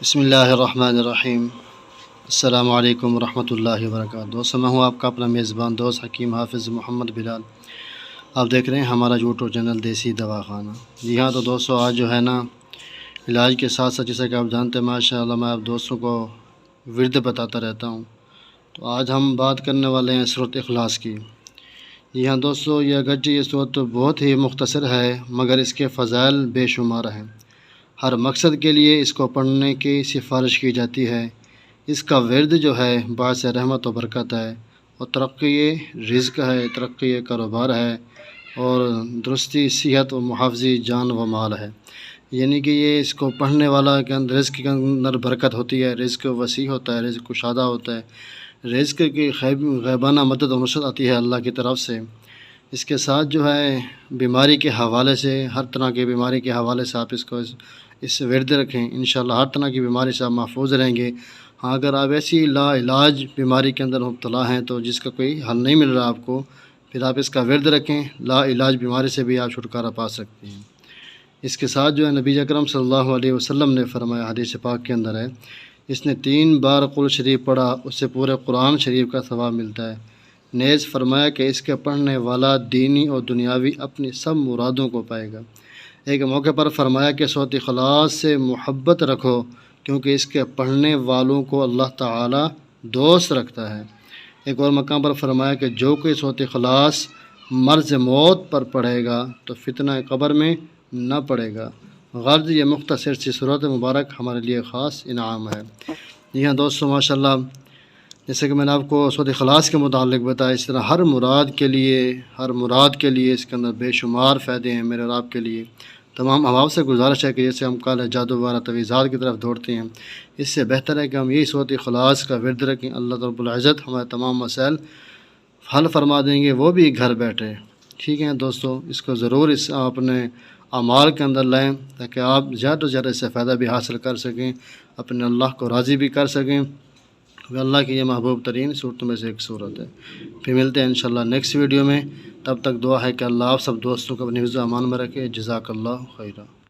بسم اللہ الرحمن الرحیم۔ السلام علیکم ورحمۃ اللہ وبرکاتہ۔ دوستوں، میں ہوں آپ کا اپنا میزبان دوست حکیم حافظ محمد بلال۔ آپ دیکھ رہے ہیں ہمارا یوٹیوب چینل دیسی دوا خانہ۔ جی ہاں، تو دوستوں آج جو ہے نا علاج کے ساتھ ساتھ، جیسا کہ آپ جانتے ہیں ماشاء اللہ میں آپ دوستوں کو ورد بتاتا رہتا ہوں، تو آج ہم بات کرنے والے ہیں سورۃ اخلاص کی۔ جی ہاں دوستوں، یہ اگرچہ یہ سورۃ بہت ہی مختصر ہے مگر اس کے فضائل بے شمار ہیں۔ ہر مقصد کے لیے اس کو پڑھنے کی سفارش کی جاتی ہے۔ اس کا ورد جو ہے باعث رحمت و برکت ہے، اور ترقی رزق ہے، ترقی کاروبار ہے، اور درستی صحت و محافظی جان و مال ہے۔ یعنی کہ یہ اس کو پڑھنے والا کے اندر رزق کے اندر برکت ہوتی ہے، رزق وسیع ہوتا ہے، رزق کشادہ ہوتا ہے، رزق کی غیبانہ مدد و نصرت آتی ہے اللہ کی طرف سے۔ اس کے ساتھ جو ہے بیماری کے حوالے سے، ہر طرح کی بیماری کے حوالے سے آپ اس ورد رکھیں، انشاءاللہ ہر طرح کی بیماری سے آپ محفوظ رہیں گے۔ ہاں، اگر آپ ایسی لا علاج بیماری کے اندر مبتلا ہیں تو جس کا کوئی حل نہیں مل رہا آپ کو، پھر آپ اس کا ورد رکھیں، لا علاج بیماری سے بھی آپ چھٹکارا پا سکتے ہیں۔ اس کے ساتھ جو ہے نبی اکرم صلی اللہ علیہ وسلم نے فرمایا، حدیث پاک کے اندر ہے، اس نے 3 بار قل شریف پڑھا اس سے پورے قرآن شریف کا ثواب ملتا ہے۔ نیز فرمایا کہ اس کے پڑھنے والا دینی اور دنیاوی اپنی سب مرادوں کو پائے گا۔ ایک موقع پر فرمایا کہ سورۃ اخلاص سے محبت رکھو، کیونکہ اس کے پڑھنے والوں کو اللہ تعالی دوست رکھتا ہے۔ ایک اور مقام پر فرمایا کہ جو کوئی سورۃ اخلاص مرض موت پر پڑھے گا تو فتنہ قبر میں نہ پڑے گا۔ غرض یہ مختصر سی سورۃ مبارک ہمارے لیے خاص انعام ہے۔ جی ہاں دوستوں، ماشاءاللہ جیسے کہ میں نے آپ کو سورۃ اخلاص کے متعلق بتایا، اس طرح ہر مراد کے لیے اس کے اندر بے شمار فائدے ہیں میرے اور آپ کے لیے۔ تمام احباب سے گزارش ہے کہ جیسے ہم کال جادو وغیرہ تویزات کی طرف دوڑتے ہیں، اس سے بہتر ہے کہ ہم یہی سورۃ اخلاص کا ورد رکھیں۔ اللہ رب العزت ہمارے تمام مسائل حل فرما دیں گے، وہ بھی گھر بیٹھے۔ ٹھیک ہے دوستو، اس کو ضرور اپنے اعمال کے اندر لائیں تاکہ آپ زیادہ سے زیادہ اس سے فائدہ بھی حاصل کر سکیں، اپنے اللہ کو راضی بھی کر سکیں، کیونکہ اللہ کی یہ محبوب ترین صورتوں میں سے ایک صورت ہے۔ پھر ملتے ہیں انشاءاللہ نیکسٹ ویڈیو میں، تب تک دعا ہے کہ اللہ آپ سب دوستوں کو اپنے حفظ و امان میں رکھے۔ جزاک اللہ خیرہ۔